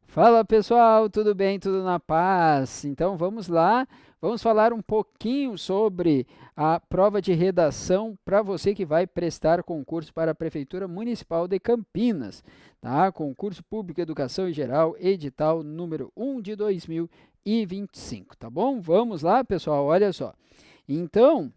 Fala pessoal, tudo bem? Tudo na paz? Então vamos lá, vamos falar um pouquinho sobre a prova de redação para você que vai prestar concurso para a Prefeitura Municipal de Campinas, tá? Concurso Público Educação em Geral, edital número 1 de 2025, tá bom? Vamos lá pessoal, olha só. Então,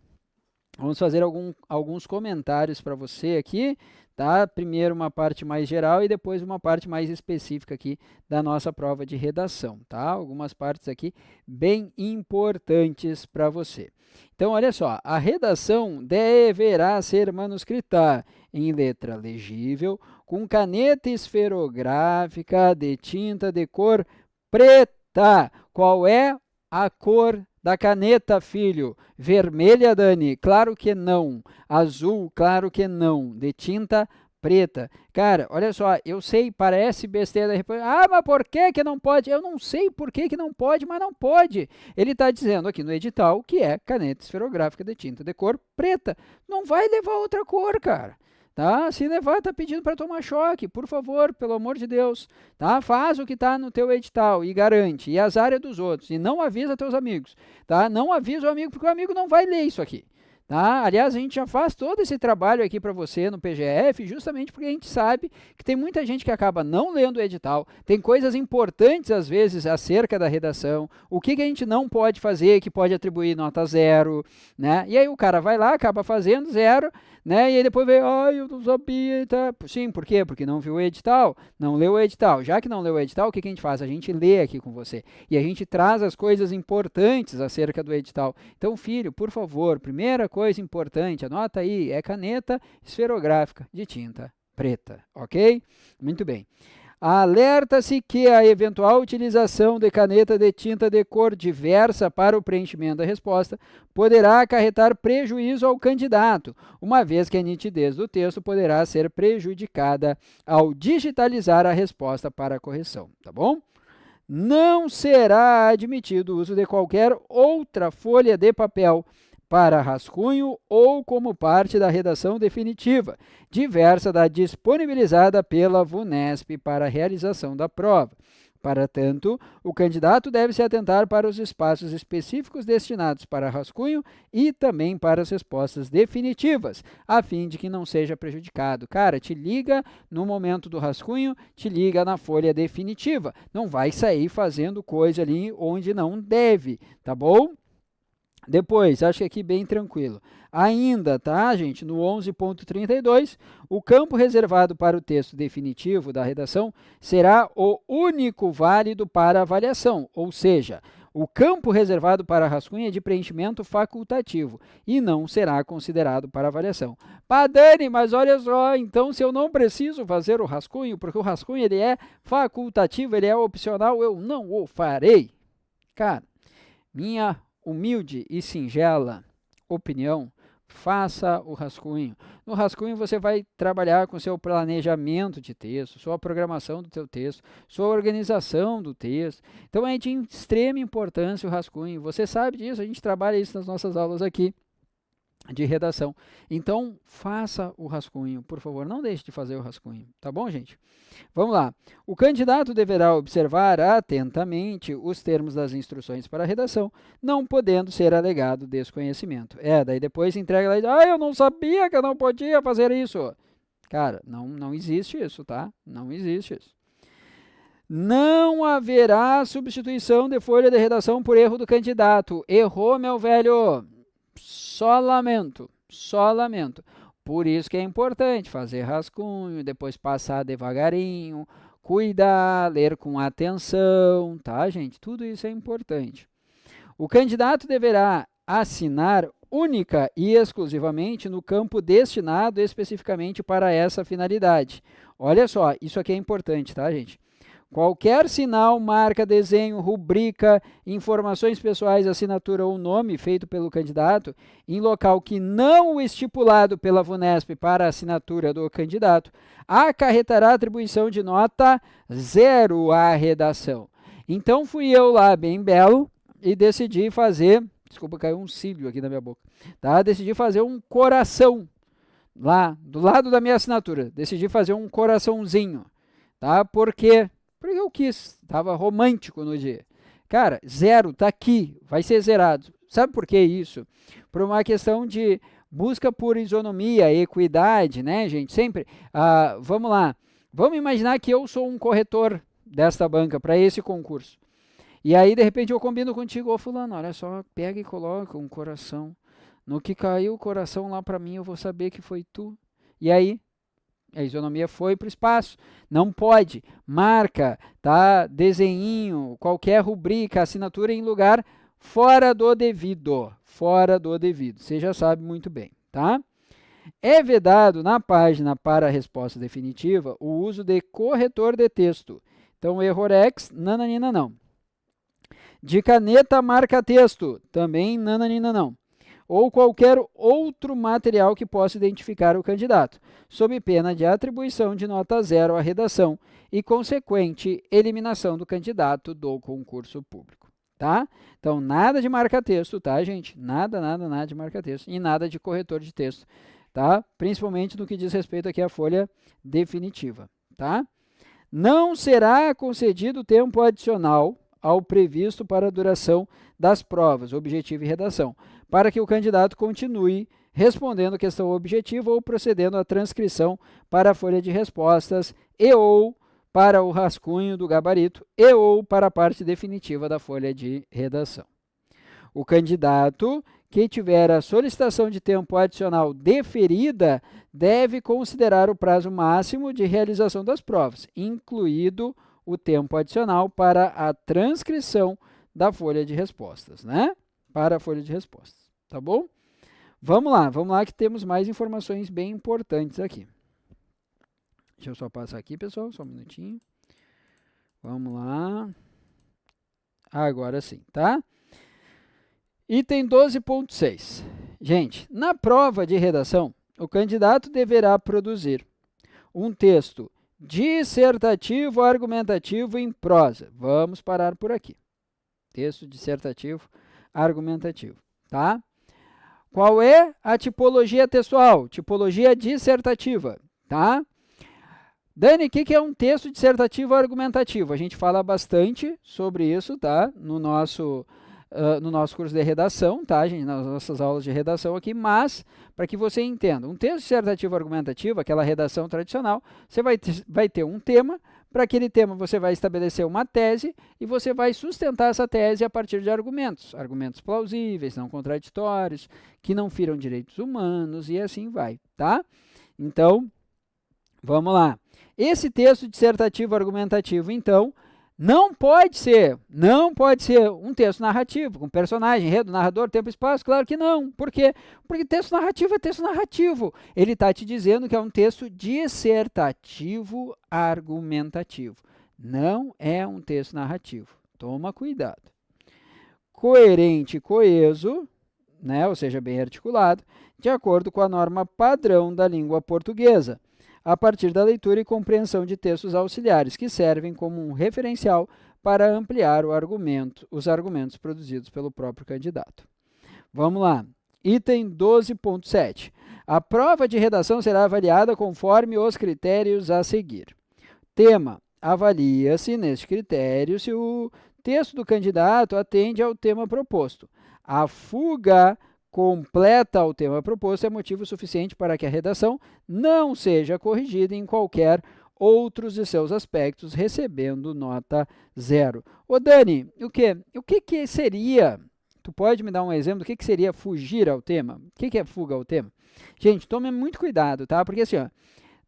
vamos fazer alguns comentários para você aqui, tá? Primeiro uma parte mais geral e depois uma parte mais específica aqui da nossa prova de redação, tá? Algumas partes aqui bem importantes para você. Então, olha só, a redação deverá ser manuscrita em letra legível, com caneta esferográfica de tinta de cor preta. Qual é a cor da caneta, filho? Vermelha, Dani? Claro que não. Azul? Claro que não. De tinta preta. Cara, olha só, eu sei, parece besteira. Ah, mas por que que não pode? Eu não sei por que que não pode, mas não pode. Ele está dizendo aqui no edital que é caneta esferográfica de tinta de cor preta. Não vai levar outra cor, cara. Tá? Se levar, tá pedindo para tomar choque, por favor, pelo amor de Deus, tá? Faz o que está no teu edital e garante, e azar é dos outros, e não avisa teus amigos, tá? Não avisa o amigo, porque o amigo não vai ler isso aqui, tá? Aliás, a gente já faz todo esse trabalho aqui para você no PGF, justamente porque a gente sabe que tem muita gente que acaba não lendo o edital, tem coisas importantes, às vezes, acerca da redação, o que a gente não pode fazer, que pode atribuir nota 0, né? E aí o cara vai lá, acaba fazendo 0, né? E aí depois vem, ai, eu não sabia, tá? Sim, por quê? Porque não viu o edital, não leu o edital. Já que não leu o edital, o que a gente faz? A gente lê aqui com você e a gente traz as coisas importantes acerca do edital. Então, filho, por favor, primeira coisa importante, anota aí, é caneta esferográfica de tinta preta, ok? Muito bem. Alerta-se que a eventual utilização de caneta de tinta de cor diversa para o preenchimento da resposta poderá acarretar prejuízo ao candidato, uma vez que a nitidez do texto poderá ser prejudicada ao digitalizar a resposta para a correção, tá bom? Não será admitido o uso de qualquer outra folha de papel para rascunho ou como parte da redação definitiva, diversa da disponibilizada pela VUNESP para a realização da prova. Para tanto, o candidato deve se atentar para os espaços específicos destinados para rascunho e também para as respostas definitivas, a fim de que não seja prejudicado. Cara, te liga no momento do rascunho, te liga na folha definitiva. Não vai sair fazendo coisa ali onde não deve, tá bom? Depois, acho que aqui bem tranquilo. Ainda, tá, gente? No 11.32, o campo reservado para o texto definitivo da redação será o único válido para avaliação, ou seja, o campo reservado para rascunho é de preenchimento facultativo e não será considerado para avaliação. Pá, Dani, mas olha só, então se eu não preciso fazer o rascunho, porque o rascunho ele é facultativo, ele é opcional, eu não o farei. Cara, minha humilde e singela opinião, faça o rascunho. No rascunho você vai trabalhar com seu planejamento de texto, sua programação do teu texto, sua organização do texto. Então é de extrema importância o rascunho. Você sabe disso, a gente trabalha isso nas nossas aulas aqui de redação. Então, faça o rascunho, por favor, não deixe de fazer o rascunho, tá bom, gente? Vamos lá. O candidato deverá observar atentamente os termos das instruções para a redação, não podendo ser alegado desconhecimento. Daí depois entrega lá e diz, eu não sabia que eu não podia fazer isso. Cara, não existe isso, tá? Não existe isso. Não haverá substituição de folha de redação por erro do candidato. Errou, meu velho? Só lamento, só lamento. Por isso que é importante fazer rascunho, depois passar devagarinho, cuidar, ler com atenção, tá, gente? Tudo isso é importante. O candidato deverá assinar única e exclusivamente no campo destinado especificamente para essa finalidade. Olha só, isso aqui é importante, tá, gente? Qualquer sinal, marca, desenho, rubrica, informações pessoais, assinatura ou nome feito pelo candidato em local que não o estipulado pela VUNESP para a assinatura do candidato acarretará atribuição de nota 0 à redação. Então fui eu lá, bem belo, e decidi fazer Desculpa, caiu um cílio aqui na minha boca. Tá? Decidi fazer um coração lá, do lado da minha assinatura. Decidi fazer um coraçãozinho. Tá? Por quê? Porque eu quis. Estava romântico no dia. Cara, 0 tá aqui, vai ser zerado. Sabe por que isso? Por uma questão de busca por isonomia, equidade, né, gente? Sempre, vamos lá. Vamos imaginar que eu sou um corretor desta banca para esse concurso. E aí, de repente, eu combino contigo, ô fulano, olha só, pega e coloca um coração. No que caiu o coração lá para mim, eu vou saber que foi tu. E aí, a isonomia foi para o espaço. Não pode. Marca, tá? Desenhinho, qualquer rubrica, assinatura em lugar fora do devido. Fora do devido. Você já sabe muito bem, tá? É vedado na página para a resposta definitiva o uso de corretor de texto. Então, errorex, nananina não. De caneta marca-texto, também nananina não. Ou qualquer outro material que possa identificar o candidato, sob pena de atribuição de nota 0 à redação e consequente eliminação do candidato do concurso público, tá? Então, nada de marca-texto, tá, gente? Nada de marca-texto e nada de corretor de texto, tá? Principalmente no que diz respeito aqui à folha definitiva, tá? Não será concedido tempo adicional ao previsto para a duração das provas, objetivo e redação, para que o candidato continue respondendo questão objetiva ou procedendo à transcrição para a folha de respostas e ou para o rascunho do gabarito e ou para a parte definitiva da folha de redação. O candidato que tiver a solicitação de tempo adicional deferida deve considerar o prazo máximo de realização das provas, incluído o tempo adicional para a transcrição da folha de respostas, né? Para a folha de respostas, tá bom? Vamos lá que temos mais informações bem importantes aqui. Deixa eu só passar aqui, pessoal, só um minutinho. Vamos lá. Agora sim, tá? Item 12.6. Gente, na prova de redação, o candidato deverá produzir um texto dissertativo argumentativo em prosa. Vamos parar por aqui. Texto dissertativo argumentativo, tá? Qual é a tipologia textual? Tipologia dissertativa, tá? Dani, o que é um texto dissertativo argumentativo? A gente fala bastante sobre isso, tá? No nosso curso de redação, tá, gente? Nas nossas aulas de redação aqui, mas, para que você entenda, um texto dissertativo argumentativo, aquela redação tradicional, você vai ter um tema, para aquele tema você vai estabelecer uma tese e você vai sustentar essa tese a partir de argumentos plausíveis, não contraditórios, que não firam direitos humanos e assim vai, tá? Então, vamos lá. Esse texto dissertativo argumentativo, então, não pode ser um texto narrativo, com personagem, enredo, narrador, tempo e espaço, claro que não. Por quê? Porque texto narrativo é texto narrativo. Ele está te dizendo que é um texto dissertativo argumentativo. Não é um texto narrativo. Toma cuidado. Coerente e coeso, né, ou seja, bem articulado, de acordo com a norma padrão da língua portuguesa, a partir da leitura e compreensão de textos auxiliares, que servem como um referencial para ampliar os argumentos produzidos pelo próprio candidato. Vamos lá. Item 12.7. A prova de redação será avaliada conforme os critérios a seguir. Tema. Avalia-se, neste critério, se o texto do candidato atende ao tema proposto. A fuga completa ao tema proposto é motivo suficiente para que a redação não seja corrigida em qualquer outros de seus aspectos, recebendo nota 0. Ô Dani, o que seria, tu pode me dar um exemplo do que seria fugir ao tema? O que é fuga ao tema? Gente, tome muito cuidado, tá? Porque assim, ó,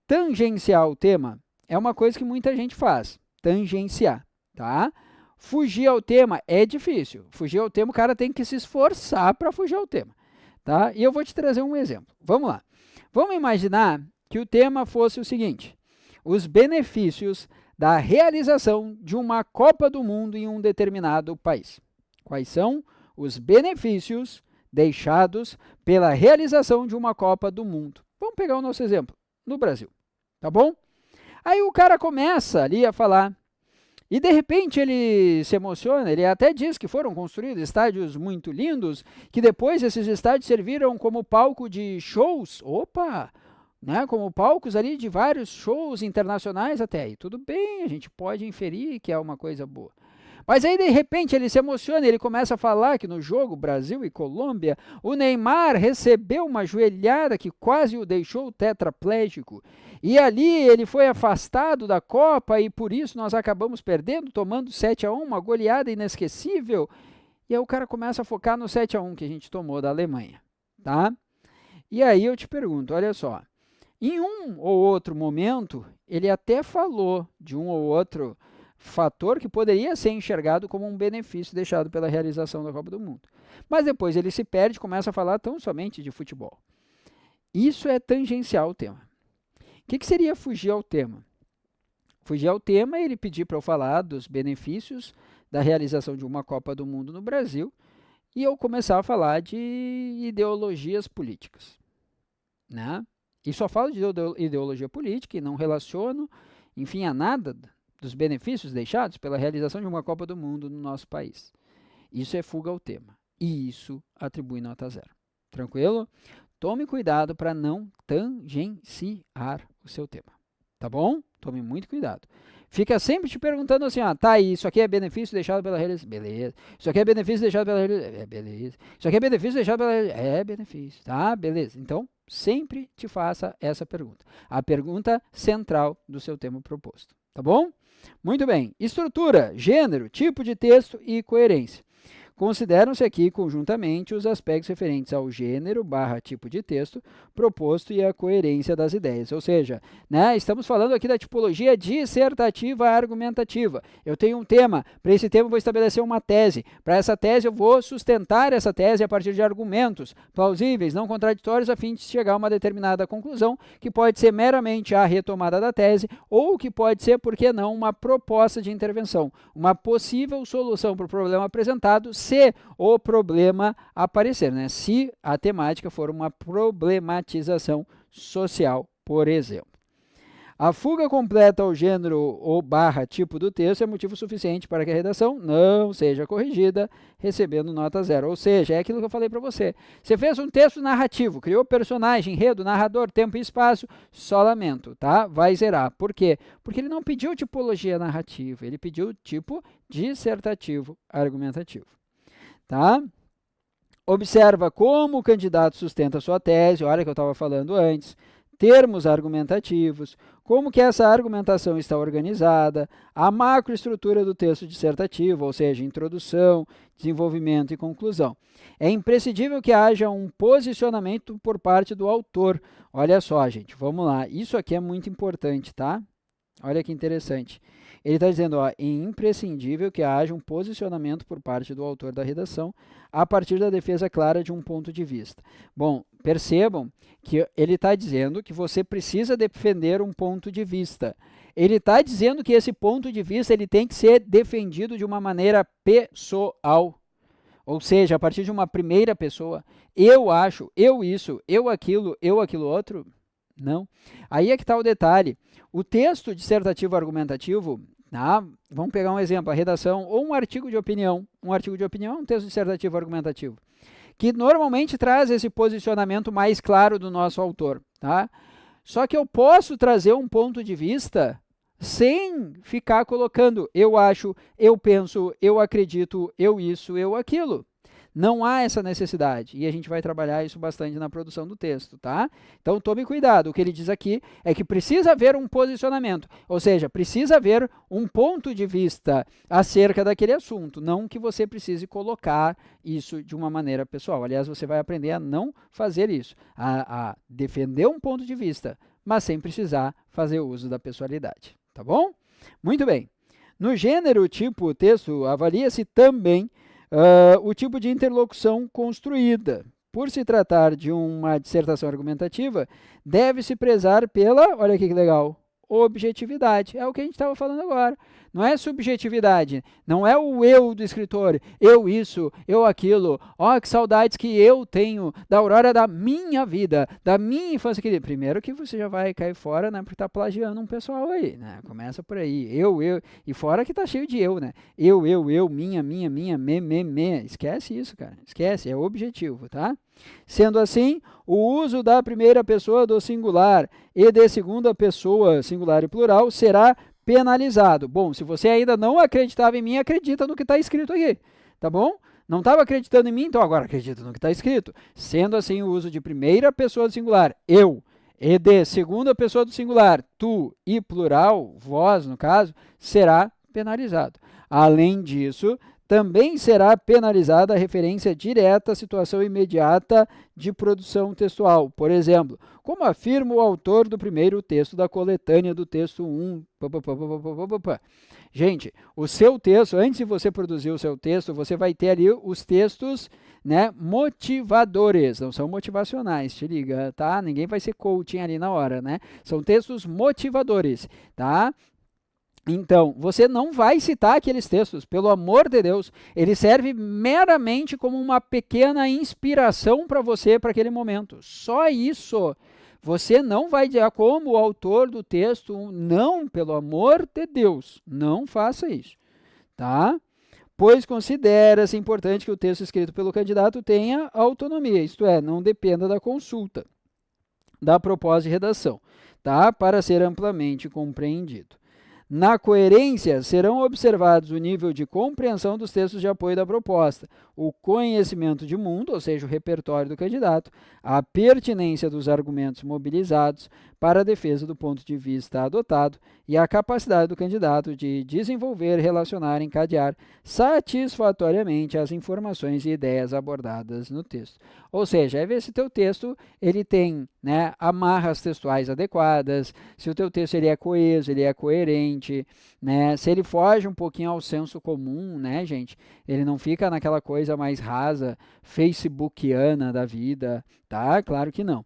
tangenciar o tema é uma coisa que muita gente faz, tangenciar, tá? Fugir ao tema é difícil. Fugir ao tema, o cara tem que se esforçar para fugir ao tema, tá? E eu vou te trazer um exemplo. Vamos lá. Vamos imaginar que o tema fosse o seguinte: os benefícios da realização de uma Copa do Mundo em um determinado país. Quais são os benefícios deixados pela realização de uma Copa do Mundo? Vamos pegar o nosso exemplo, no Brasil, tá bom? Aí o cara começa ali a falar E de repente ele se emociona, ele até diz que foram construídos estádios muito lindos, que depois esses estádios serviram como palco de shows. Opa! Né, como palcos ali de vários shows internacionais até aí. Tudo bem, a gente pode inferir que é uma coisa boa. Mas aí, de repente, ele se emociona, ele começa a falar que no jogo Brasil e Colômbia, o Neymar recebeu uma joelhada que quase o deixou tetraplégico. E ali ele foi afastado da Copa e por isso nós acabamos perdendo, tomando 7-1, uma goleada inesquecível. E aí o cara começa a focar no 7-1 que a gente tomou da Alemanha, tá? E aí eu te pergunto, olha só, em um ou outro momento, ele até falou de um ou outro fator que poderia ser enxergado como um benefício deixado pela realização da Copa do Mundo. Mas depois ele se perde e começa a falar tão somente de futebol. Isso é tangencial ao tema. O que seria fugir ao tema? Fugir ao tema é ele pedir para eu falar dos benefícios da realização de uma Copa do Mundo no Brasil e eu começar a falar de ideologias políticas, né? E só falo de ideologia política e não relaciono, enfim, a nada dos benefícios deixados pela realização de uma Copa do Mundo no nosso país. Isso é fuga ao tema. E isso atribui nota 0. Tranquilo? Tome cuidado para não tangenciar o seu tema. Tá bom? Tome muito cuidado. Fica sempre te perguntando assim, tá aí, isso aqui é benefício deixado pela realização. Beleza. Isso aqui é benefício deixado pela realização. É, beleza. Isso aqui é benefício deixado pela realização. É benefício. Tá? Beleza. Então, sempre te faça essa pergunta. A pergunta central do seu tema proposto. Tá bom? Muito bem. Estrutura, gênero, tipo de texto e coerência. Consideram-se aqui conjuntamente os aspectos referentes ao gênero / tipo de texto proposto e a coerência das ideias. Ou seja, né, estamos falando aqui da tipologia dissertativa argumentativa. Eu tenho um tema, para esse tema eu vou estabelecer uma tese. Para essa tese eu vou sustentar essa tese a partir de argumentos plausíveis, não contraditórios, a fim de chegar a uma determinada conclusão, que pode ser meramente a retomada da tese, ou que pode ser, por que não, uma proposta de intervenção, uma possível solução para o problema apresentado, se o problema aparecer, né? Se a temática for uma problematização social, por exemplo. A fuga completa ao gênero ou / tipo do texto é motivo suficiente para que a redação não seja corrigida, recebendo nota 0. Ou seja, é aquilo que eu falei para você. Você fez um texto narrativo, criou personagem, enredo, narrador, tempo e espaço, só lamento, tá? Vai zerar. Por quê? Porque ele não pediu tipologia narrativa, ele pediu tipo dissertativo argumentativo. Tá? Observa como o candidato sustenta sua tese, olha que eu estava falando antes, termos argumentativos, como que essa argumentação está organizada, a macroestrutura do texto dissertativo, ou seja, introdução, desenvolvimento e conclusão. É imprescindível que haja um posicionamento por parte do autor. Olha só, gente, vamos lá. Isso aqui é muito importante, tá? Olha que interessante. Ele está dizendo, ó, é imprescindível que haja um posicionamento por parte do autor da redação a partir da defesa clara de um ponto de vista. Bom, percebam que ele está dizendo que você precisa defender um ponto de vista. Ele está dizendo que esse ponto de vista ele tem que ser defendido de uma maneira pessoal. Ou seja, a partir de uma primeira pessoa. Eu acho, eu isso, eu aquilo outro. Não. Aí é que está o detalhe. O texto dissertativo argumentativo, vamos pegar um exemplo, a redação ou um artigo de opinião. Um artigo de opinião é um texto dissertativo argumentativo, que normalmente traz esse posicionamento mais claro do nosso autor. Tá? Só que eu posso trazer um ponto de vista sem ficar colocando eu acho, eu penso, eu acredito, eu isso, eu aquilo. Não há essa necessidade, e a gente vai trabalhar isso bastante na produção do texto, tá? Então, tome cuidado, o que ele diz aqui é que precisa haver um posicionamento, ou seja, precisa haver um ponto de vista acerca daquele assunto, não que você precise colocar isso de uma maneira pessoal. Aliás, você vai aprender a não fazer isso, a defender um ponto de vista, mas sem precisar fazer uso da pessoalidade, tá bom? Muito bem. No gênero, tipo, texto, avalia-se também o tipo de interlocução construída. Por se tratar de uma dissertação argumentativa, deve-se prezar pela, olha aqui que legal, objetividade. É o que a gente estava falando agora. Não é subjetividade, não é o eu do escritor, eu isso, eu aquilo, ó, que saudades que eu tenho da aurora da minha vida, da minha infância querida. Primeiro que você já vai cair fora, né, porque tá plagiando um pessoal aí, né, começa por aí, e fora que tá cheio de eu, né, eu, minha, me, esquece isso, cara, esquece, é objetivo, tá? Sendo assim, o uso da primeira pessoa do singular e de segunda pessoa, singular e plural, será penalizado. Bom, se você ainda não acreditava em mim, acredita no que está escrito aqui, tá bom? Não estava acreditando em mim, então agora acredita no que está escrito. Sendo assim, o uso de primeira pessoa do singular, eu, e de segunda pessoa do singular, tu, e plural, vós, no caso, será penalizado. Além disso, também será penalizada a referência direta à situação imediata de produção textual. Por exemplo, como afirma o autor do primeiro texto da coletânea do texto 1. Gente, o seu texto, antes de você produzir o seu texto, você vai ter ali os textos, né, motivadores, não são motivacionais, te liga, tá? Ninguém vai ser coaching ali na hora, né? São textos motivadores, tá? Então, você não vai citar aqueles textos, pelo amor de Deus. Ele serve meramente como uma pequena inspiração para você para aquele momento. Só isso. Você não vai dizer como o autor do texto, não, pelo amor de Deus, não faça isso, tá? Pois considera-se importante que o texto escrito pelo candidato tenha autonomia, isto é, não dependa da consulta, da proposta de redação, tá? Para ser amplamente compreendido. Na coerência, serão observados o nível de compreensão dos textos de apoio da proposta, o conhecimento de mundo, ou seja, o repertório do candidato, a pertinência dos argumentos mobilizados para a defesa do ponto de vista adotado e a capacidade do candidato de desenvolver, relacionar, encadear satisfatoriamente as informações e ideias abordadas no texto. Ou seja, é ver se o teu texto ele tem, né, amarras textuais adequadas, se o teu texto ele é coeso, ele é coerente, né, se ele foge um pouquinho ao senso comum, né, gente, ele não fica naquela coisa mais rasa, facebookiana da vida, tá? Claro que não.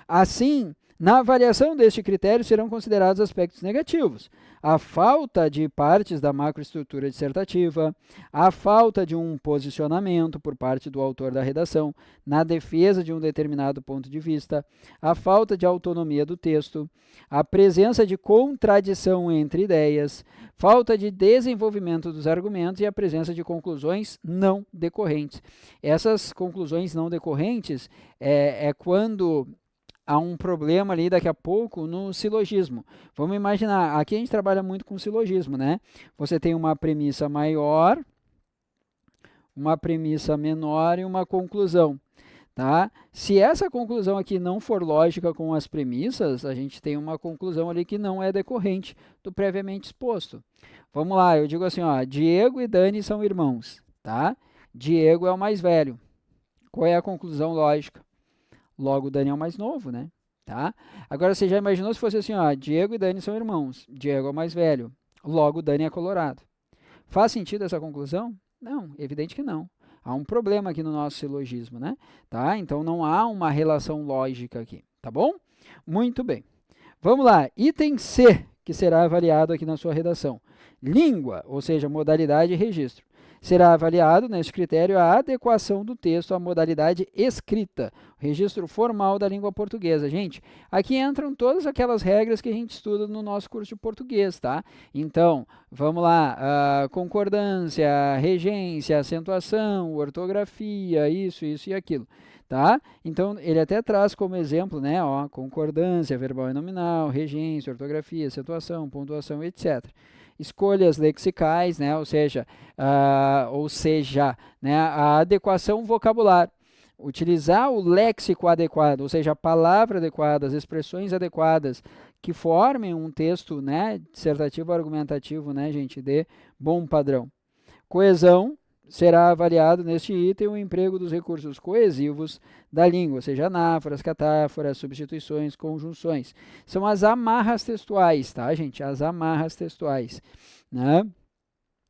Assim, na avaliação deste critério serão considerados aspectos negativos: a falta de partes da macroestrutura dissertativa, a falta de um posicionamento por parte do autor da redação na defesa de um determinado ponto de vista, a falta de autonomia do texto, a presença de contradição entre ideias, falta de desenvolvimento dos argumentos e a presença de conclusões não decorrentes. Essas conclusões não decorrentes é quando há um problema ali daqui a pouco no silogismo. Vamos imaginar, aqui a gente trabalha muito com silogismo, né? Você tem uma premissa maior, uma premissa menor e uma conclusão, tá? Se essa conclusão aqui não for lógica com as premissas, a gente tem uma conclusão ali que não é decorrente do previamente exposto. Vamos lá, eu digo assim, ó, Diego e Dani são irmãos, tá? Diego é o mais velho. Qual é a conclusão lógica? Logo, o Dani é o mais novo, né? Tá? Agora, você já imaginou se fosse assim, ó, Diego e Dani são irmãos, Diego é o mais velho, logo, o Dani é colorado. Faz sentido essa conclusão? Não, evidente que não. Há um problema aqui no nosso silogismo, né? Tá? Então, não há uma relação lógica aqui, tá bom? Muito bem. Vamos lá, item C, que será avaliado aqui na sua redação. Língua, ou seja, modalidade e registro. Será avaliado, neste critério, a adequação do texto à modalidade escrita, registro formal da língua portuguesa. Gente, aqui entram todas aquelas regras que a gente estuda no nosso curso de português, tá? Então, vamos lá, concordância, regência, acentuação, ortografia, isso e aquilo, tá? Então, ele até traz como exemplo, né, ó, concordância, verbal e nominal, regência, ortografia, acentuação, pontuação, etc. Escolhas lexicais, né, ou seja, né, a adequação vocabular. Utilizar o léxico adequado, ou seja, a palavra adequada, as expressões adequadas que formem um texto, né, dissertativo argumentativo, né, gente, de bom padrão. Coesão, será avaliado neste item o emprego dos recursos coesivos da língua, ou seja, anáforas, catáforas, substituições, conjunções. São as amarras textuais, tá, gente? As amarras textuais, né?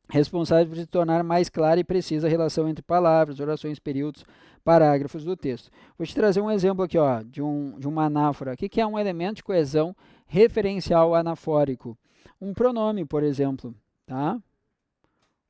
Responsável por se tornar mais clara e precisa a relação entre palavras, orações, períodos, parágrafos do texto. Vou te trazer um exemplo aqui, ó, de uma anáfora. O que é um elemento de coesão referencial anafórico? Um pronome, por exemplo, tá?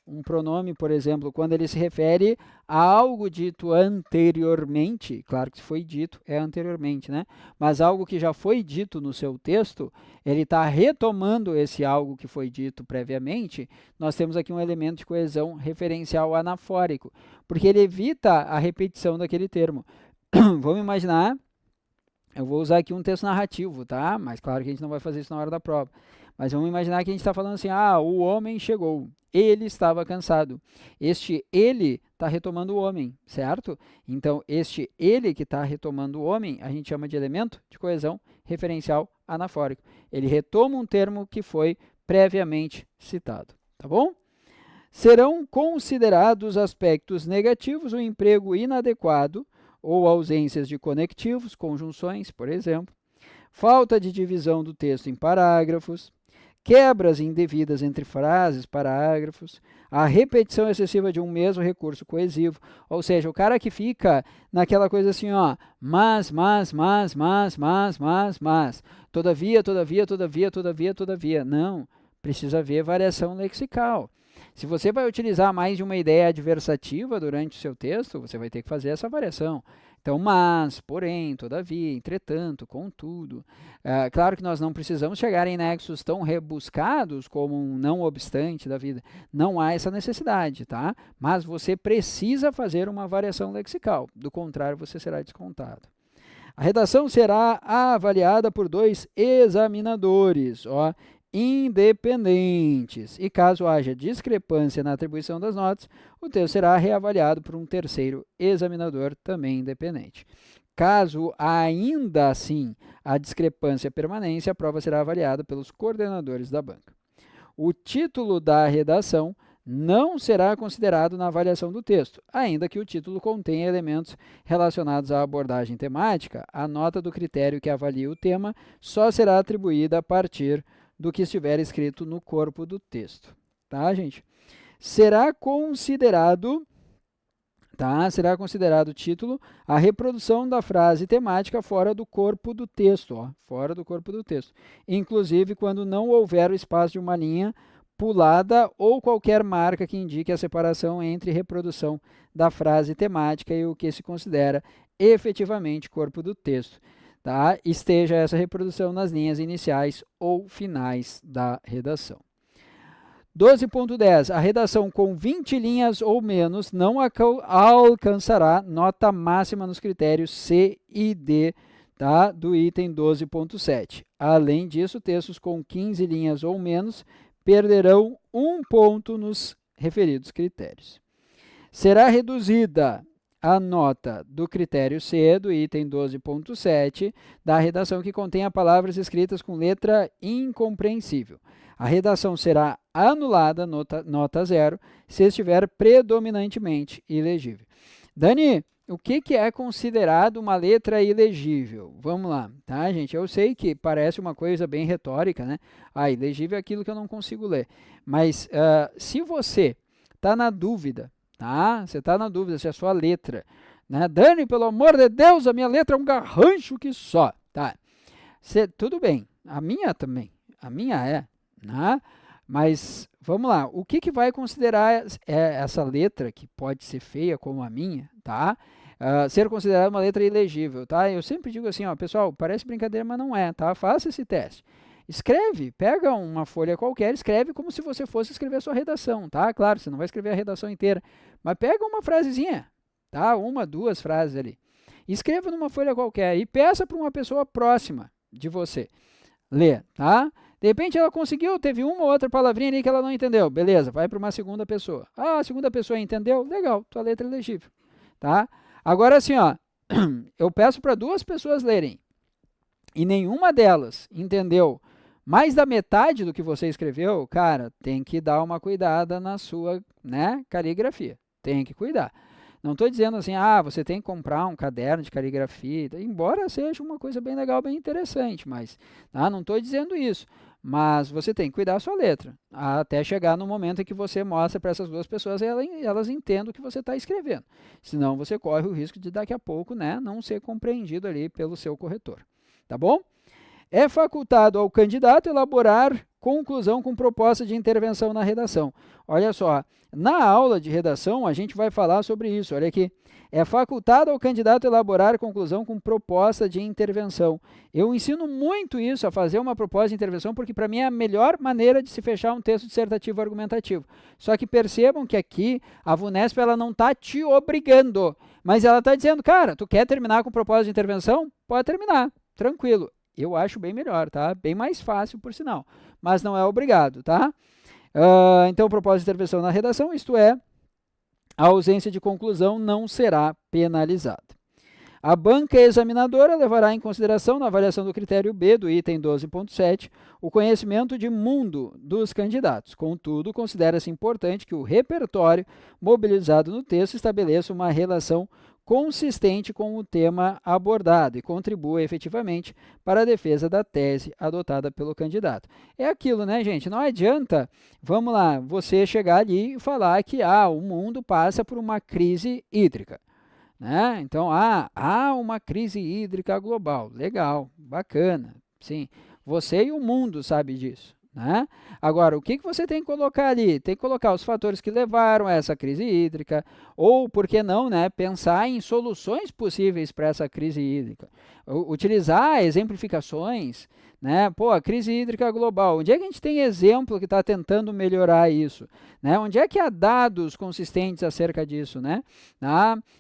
Um pronome, por exemplo, quando ele se refere a algo dito anteriormente, claro que se foi dito é anteriormente, né? Mas algo que já foi dito no seu texto, ele está retomando esse algo que foi dito previamente, nós temos aqui um elemento de coesão referencial anafórico, porque ele evita a repetição daquele termo. Vamos imaginar, eu vou usar aqui um texto narrativo, tá? Mas claro que a gente não vai fazer isso na hora da prova. Mas vamos imaginar que a gente está falando assim, o homem chegou. Ele estava cansado. Este ele está retomando o homem, certo? Então, este ele que está retomando o homem, a gente chama de elemento de coesão referencial anafórico. Ele retoma um termo que foi previamente citado, tá bom? Serão considerados aspectos negativos o emprego inadequado ou ausências de conectivos, conjunções, por exemplo, falta de divisão do texto em parágrafos, quebras indevidas entre frases, parágrafos, a repetição excessiva de um mesmo recurso coesivo, ou seja, o cara que fica naquela coisa assim, ó, mas, todavia, não, precisa haver variação lexical. Se você vai utilizar mais de uma ideia adversativa durante o seu texto, você vai ter que fazer essa variação. Então, mas, porém, todavia, entretanto, contudo. Claro que nós não precisamos chegar em nexos tão rebuscados como um não obstante da vida. Não há essa necessidade, tá? Mas você precisa fazer uma variação lexical. Do contrário, você será descontado. A redação será avaliada por 2 examinadores, ó, independentes. E caso haja discrepância na atribuição das notas, o texto será reavaliado por um terceiro examinador, também independente. Caso ainda assim a discrepância permaneça, a prova será avaliada pelos coordenadores da banca. O título da redação não será considerado na avaliação do texto, ainda que o título contenha elementos relacionados à abordagem temática. A nota do critério que avalia o tema só será atribuída a partir do que estiver escrito no corpo do texto, tá, gente? Será considerado o título a reprodução da frase temática fora do corpo do texto, ó, fora do corpo do texto, inclusive quando não houver o espaço de uma linha pulada ou qualquer marca que indique a separação entre reprodução da frase temática e o que se considera efetivamente corpo do texto. Tá? Esteja essa reprodução nas linhas iniciais ou finais da redação. 12.10. A redação com 20 linhas ou menos não alcançará nota máxima nos critérios C e D, tá? Do item 12.7. Além disso, textos com 15 linhas ou menos perderão 1 ponto nos referidos critérios. Será reduzida a nota do critério C, do item 12.7, da redação que contenha palavras escritas com letra incompreensível. A redação será anulada, nota 0, se estiver predominantemente ilegível. Dani, o que é considerado uma letra ilegível? Vamos lá, tá, gente? Eu sei que parece uma coisa bem retórica, né? Ilegível é aquilo que eu não consigo ler. Mas se você está na dúvida, tá? Você está na dúvida se é a sua letra, né? Dani, pelo amor de Deus, a minha letra é um garrancho que só, tá? Tudo bem, a minha também, a minha é, né? Mas vamos lá, o que vai considerar essa letra, que pode ser feia como a minha, tá? Ser considerada uma letra ilegível, tá? Eu sempre digo assim, ó, pessoal, parece brincadeira, mas não é, tá? Faça esse teste. Escreve, pega uma folha qualquer, escreve como se você fosse escrever a sua redação, tá? Claro, você não vai escrever a redação inteira, mas pega uma frasezinha, tá? 1, 2 frases ali. Escreva numa folha qualquer e peça para uma pessoa próxima de você ler, tá? De repente ela conseguiu, teve uma ou outra palavrinha ali que ela não entendeu. Beleza, vai para uma segunda pessoa. A segunda pessoa entendeu? Legal, tua letra é legível, tá? Agora assim, ó, eu peço para 2 pessoas lerem e nenhuma delas entendeu mais da metade do que você escreveu, cara, tem que dar uma cuidada na sua, né, caligrafia. Tem que cuidar. Não estou dizendo assim, você tem que comprar um caderno de caligrafia, embora seja uma coisa bem legal, bem interessante, mas não estou dizendo isso. mas você tem que cuidar da sua letra, até chegar no momento em que você mostra para essas duas pessoas e elas entendam o que você está escrevendo. Senão você corre o risco de daqui a pouco, né, não ser compreendido ali pelo seu corretor. Tá bom? É facultado ao candidato elaborar conclusão com proposta de intervenção na redação. Olha só, na aula de redação a gente vai falar sobre isso. Olha aqui. É facultado ao candidato elaborar conclusão com proposta de intervenção. Eu ensino muito isso, a fazer uma proposta de intervenção, porque para mim é a melhor maneira de se fechar um texto dissertativo argumentativo. Só que percebam que aqui a VUNESP ela não está te obrigando, mas ela está dizendo, cara, tu quer terminar com proposta de intervenção? Pode terminar, tranquilo. Eu acho bem melhor, tá? Bem mais fácil, por sinal. Mas não é obrigado, tá? Então, propósito de intervenção na redação, isto é, a ausência de conclusão não será penalizada. A banca examinadora levará em consideração, na avaliação do critério B do item 12.7, o conhecimento de mundo dos candidatos. Contudo, considera-se importante que o repertório mobilizado no texto estabeleça uma relação consistente com o tema abordado e contribua efetivamente para a defesa da tese adotada pelo candidato. É aquilo, né, gente? Não adianta, vamos lá, você chegar ali e falar que o mundo passa por uma crise hídrica. Né? Então, há uma crise hídrica global. Legal, bacana, sim. Você e o mundo sabe disso. Né? Agora, o que você tem que colocar ali? Tem que colocar os fatores que levaram a essa crise hídrica, ou, por que não, né, pensar em soluções possíveis para essa crise hídrica. Utilizar exemplificações, né? Pô, a crise hídrica global, onde é que a gente tem exemplo que está tentando melhorar isso? Né? Onde é que há dados consistentes acerca disso? Né?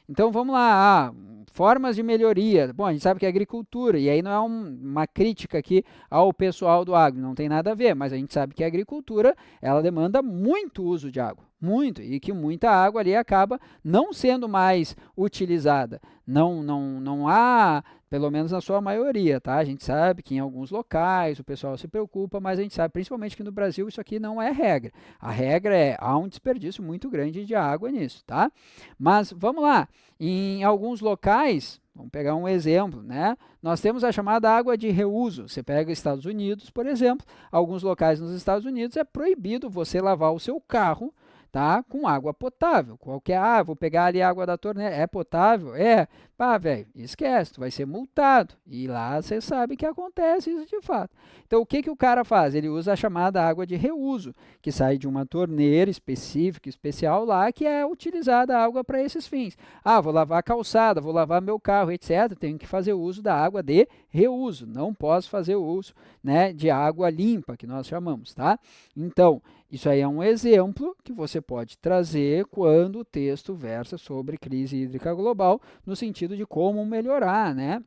Então, vamos lá, formas de melhoria. Bom, a gente sabe que é agricultura, e aí não é uma crítica aqui ao pessoal do agro, não tem nada a ver, mas a gente sabe que a agricultura, ela demanda muito uso de água, muito, e que muita água ali acaba não sendo mais utilizada. Não há, pelo menos na sua maioria, tá? A gente sabe que em alguns locais o pessoal se preocupa, mas a gente sabe, principalmente que no Brasil, isso aqui não é regra. A regra é, há um desperdício muito grande de água nisso, tá? Mas, vamos lá, em alguns locais, vamos pegar um exemplo, né? Nós temos a chamada água de reuso. Você pega Estados Unidos, por exemplo, alguns locais nos Estados Unidos é proibido você lavar o seu carro, tá, com água potável. Qualquer, vou pegar ali a água da torneira, é potável? É. Pá, velho, esquece, tu vai ser multado. E lá você sabe que acontece isso de fato. Então, o que que o cara faz? Ele usa a chamada água de reuso, que sai de uma torneira específica, especial lá, que é utilizada a água para esses fins. Vou lavar a calçada, vou lavar meu carro, etc. Tenho que fazer uso da água de reuso. Não posso fazer uso, né, de água limpa, que nós chamamos, tá? Então, isso aí é um exemplo que você pode trazer quando o texto versa sobre crise hídrica global, no sentido de como melhorar, né?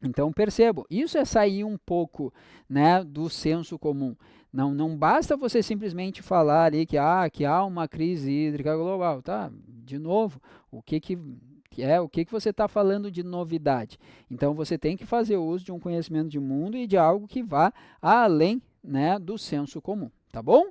Então, percebam, isso é sair um pouco, né, do senso comum. Não basta você simplesmente falar ali que há uma crise hídrica global, tá? De novo, o que você está falando de novidade? Então, você tem que fazer uso de um conhecimento de mundo e de algo que vá além, né, do senso comum, tá bom?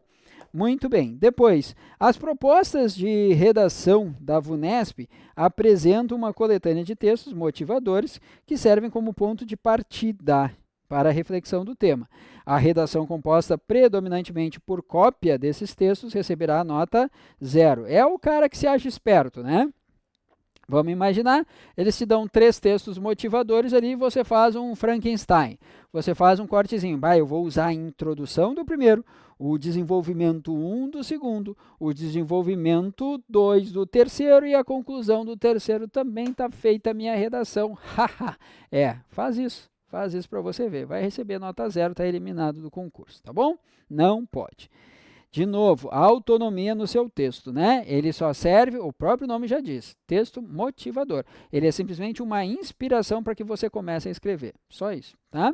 Muito bem. Depois, as propostas de redação da VUNESP apresentam uma coletânea de textos motivadores que servem como ponto de partida para a reflexão do tema. A redação composta predominantemente por cópia desses textos receberá a nota 0. É o cara que se acha esperto, né? Vamos imaginar, eles te dão 3 textos motivadores ali e você faz um Frankenstein. Você faz um cortezinho. Eu vou usar a introdução do primeiro, o desenvolvimento 1 do segundo, o desenvolvimento 2 do terceiro e a conclusão do terceiro. Também está feita a minha redação. Faz isso. Faz isso para você ver. Vai receber nota 0, está eliminado do concurso, tá bom? Não pode. De novo, a autonomia no seu texto, né? Ele só serve, o próprio nome já diz, texto motivador. Ele é simplesmente uma inspiração para que você comece a escrever. Só isso, tá?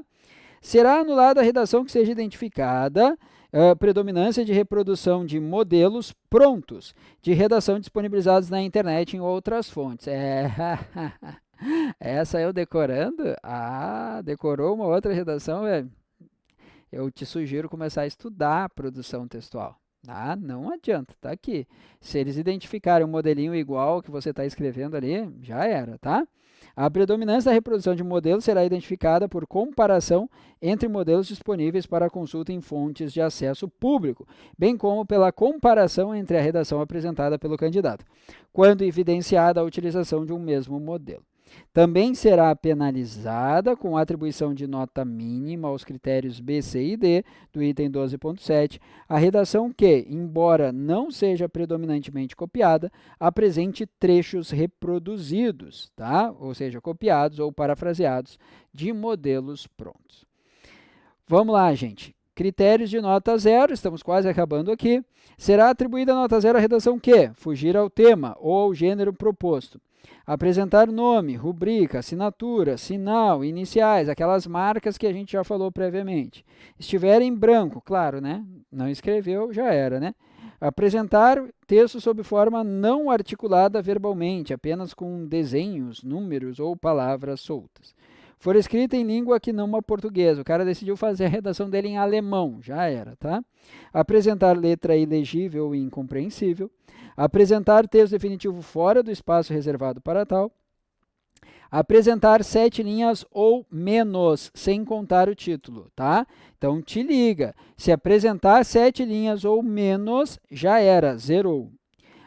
Será anulada a redação que seja identificada predominância de reprodução de modelos prontos de redação disponibilizados na internet em outras fontes. Essa eu decorando? Decorou uma outra redação, velho? Eu te sugiro começar a estudar a produção textual, Ah, não adianta, tá aqui. Se eles identificarem um modelinho igual que você está escrevendo ali, já era, tá? A predominância da reprodução de modelos será identificada por comparação entre modelos disponíveis para consulta em fontes de acesso público, bem como pela comparação entre a redação apresentada pelo candidato, quando evidenciada a utilização de um mesmo modelo. Também será penalizada com a atribuição de nota mínima aos critérios B, C e D do item 12.7 a redação que, embora não seja predominantemente copiada, apresente trechos reproduzidos, tá? Ou seja, copiados ou parafraseados de modelos prontos. Vamos lá, gente. Critérios de nota zero, estamos quase acabando aqui. Será atribuída nota zero à redação que fugir ao tema ou ao gênero proposto. Apresentar nome, rubrica, assinatura, sinal, iniciais, aquelas marcas que a gente já falou previamente. Estiver em branco, claro, né? Não escreveu, já era, né? Apresentar texto sob forma não articulada verbalmente, apenas com desenhos, números ou palavras soltas. For escrita em língua que não a portuguesa. O cara decidiu fazer a redação dele em alemão, já era, tá? Apresentar letra ilegível ou incompreensível. Apresentar texto definitivo fora do espaço reservado para tal. Apresentar 7 linhas ou menos, sem contar o título, tá? Então, te liga. Se apresentar 7 linhas ou menos, já era, zerou.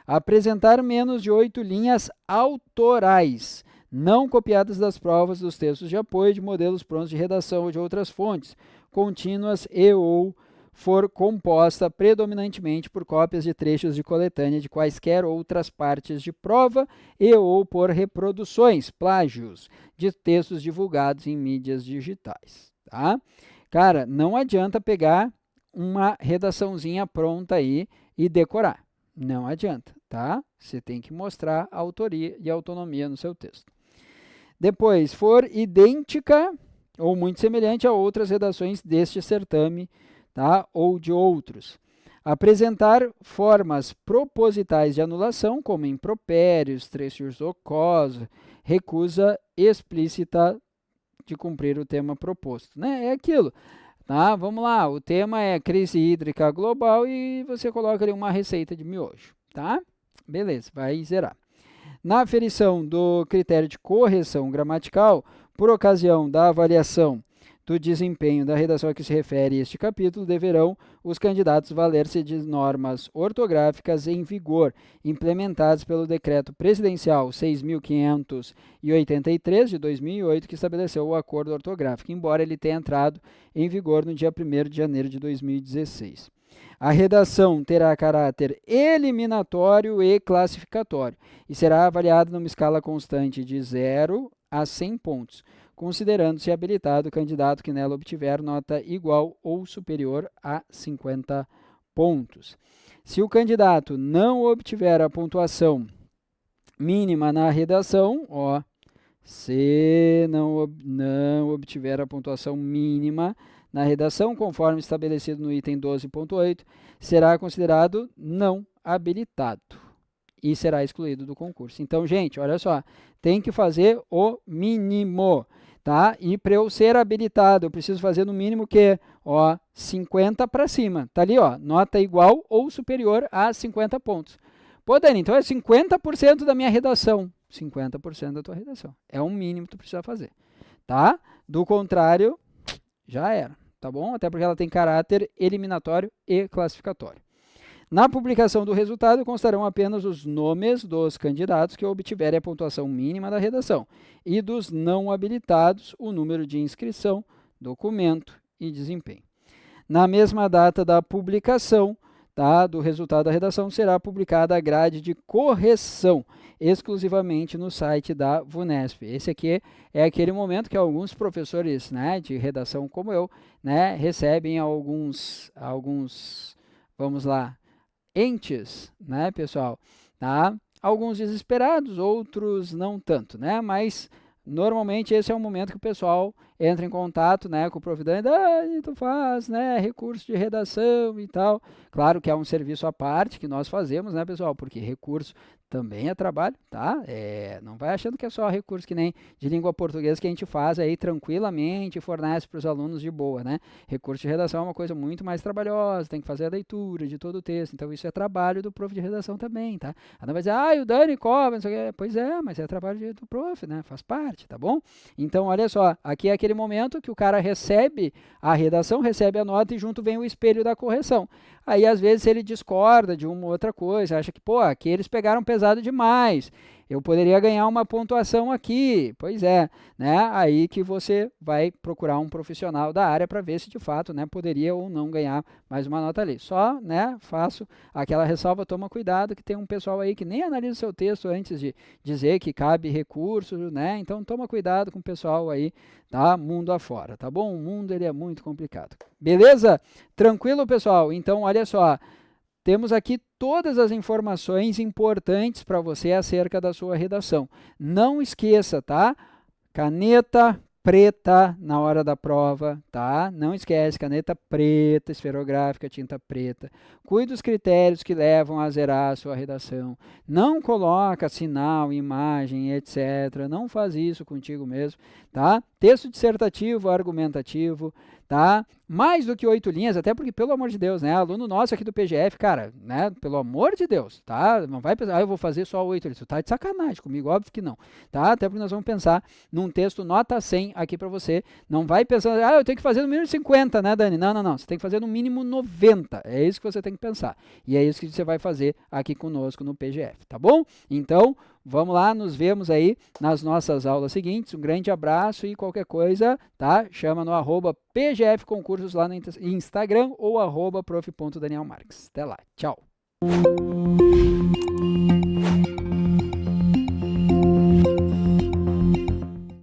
Apresentar menos de 8 linhas autorais, não copiadas das provas dos textos de apoio de modelos prontos de redação ou de outras fontes, contínuas e ou for composta predominantemente por cópias de trechos de coletânea de quaisquer outras partes de prova e ou por reproduções, plágios, de textos divulgados em mídias digitais, tá? Cara, não adianta pegar uma redaçãozinha pronta aí e decorar. Não adianta, tá? Você tem que mostrar a autoria e autonomia no seu texto. Depois, for idêntica ou muito semelhante a outras redações deste certame, tá? Ou de outros. Apresentar formas propositais de anulação, como impropérios, trechos jocosos, recusa explícita de cumprir o tema proposto, né? É aquilo. Tá? Vamos lá, o tema é crise hídrica global e você coloca ali uma receita de miojo, tá? Beleza, vai zerar. Na aferição do critério de correção gramatical, por ocasião da avaliação do desempenho da redação a que se refere este capítulo, deverão os candidatos valer-se de normas ortográficas em vigor, implementadas pelo Decreto Presidencial 6.583, de 2008, que estabeleceu o acordo ortográfico, embora ele tenha entrado em vigor no dia 1º de janeiro de 2016. A redação terá caráter eliminatório e classificatório e será avaliada numa escala constante de 0 a 100 pontos, considerando-se habilitado o candidato que nela obtiver nota igual ou superior a 50 pontos. Se o candidato não obtiver a pontuação mínima na redação, se não obtiver a pontuação mínima na redação, conforme estabelecido no item 12.8, será considerado não habilitado e será excluído do concurso. Então, gente, olha só, tem que fazer o mínimo, tá? E para eu ser habilitado, eu preciso fazer no mínimo que, 50 para cima. Tá ali, nota igual ou superior a 50 pontos. Pô, Dani, então é 50% da minha redação. 50% da tua redação. É o mínimo que tu precisa fazer, tá? Do contrário, já era, tá bom? Até porque ela tem caráter eliminatório e classificatório. Na publicação do resultado, constarão apenas os nomes dos candidatos que obtiverem a pontuação mínima da redação e dos não habilitados, o número de inscrição, documento e desempenho. Na mesma data da publicação, tá, do resultado da redação, será publicada a grade de correção, exclusivamente no site da VUNESP. Esse aqui é aquele momento que alguns professores, né, de redação como eu, né, recebem alguns, vamos lá, entes, né, pessoal, tá? Alguns desesperados, outros não tanto, né? Mas normalmente esse é o momento que o pessoal entra em contato, né, com o Prof. Dani, Dani, tu faz, né, recurso de redação e tal. Claro que é um serviço à parte que nós fazemos, né, pessoal, porque recurso também é trabalho, tá? Não vai achando que é só recurso que nem de língua portuguesa que a gente faz aí tranquilamente e fornece para os alunos de boa, né? Recurso de redação é uma coisa muito mais trabalhosa, tem que fazer a leitura de todo o texto, então isso é trabalho do prof de redação também, tá? Ela vai dizer, o Dani cobra, não sei o quê. Pois é, mas é trabalho do prof, né? Faz parte, tá bom? Então, olha só, aqui é aquele momento que o cara recebe a redação, recebe a nota e junto vem o espelho da correção. Aí, às vezes, ele discorda de uma outra coisa, acha que, pô, aqui eles pegaram pesado demais, eu poderia ganhar uma pontuação aqui. Pois é, né? Aí que você vai procurar um profissional da área para ver se de fato, né, poderia ou não ganhar mais uma nota ali. Só, né, faço aquela ressalva, toma cuidado que tem um pessoal aí que nem analisa o seu texto antes de dizer que cabe recurso, né? Então toma cuidado com o pessoal aí, tá? Mundo afora, tá bom? O mundo ele é muito complicado. Beleza? Tranquilo, pessoal? Então, olha só, temos aqui todas as informações importantes para você acerca da sua redação. Não esqueça, tá? Caneta preta na hora da prova, tá? Não esquece, caneta preta, esferográfica, tinta preta. Cuide dos critérios que levam a zerar a sua redação. Não coloca sinal, imagem, etc. Não faz isso contigo mesmo, tá? Texto dissertativo, argumentativo, tá? Mais do que 8 linhas, até porque, pelo amor de Deus, né? Aluno nosso aqui do PGF, cara, né? Pelo amor de Deus, tá? Não vai pensar, eu vou fazer só 8 linhas. Tu tá de sacanagem comigo, óbvio que não, tá? Até porque nós vamos pensar num texto nota 100 aqui para você. Não vai pensando, eu tenho que fazer no mínimo 50, né, Dani? Não, não, não. Você tem que fazer no mínimo 90. É isso que você tem que pensar. E é isso que você vai fazer aqui conosco no PGF, tá bom? Então, vamos lá, nos vemos aí nas nossas aulas seguintes. Um grande abraço e qualquer coisa, tá? Chama no @PGF Concursos lá no Instagram ou @prof.danielmarques. Até lá, tchau!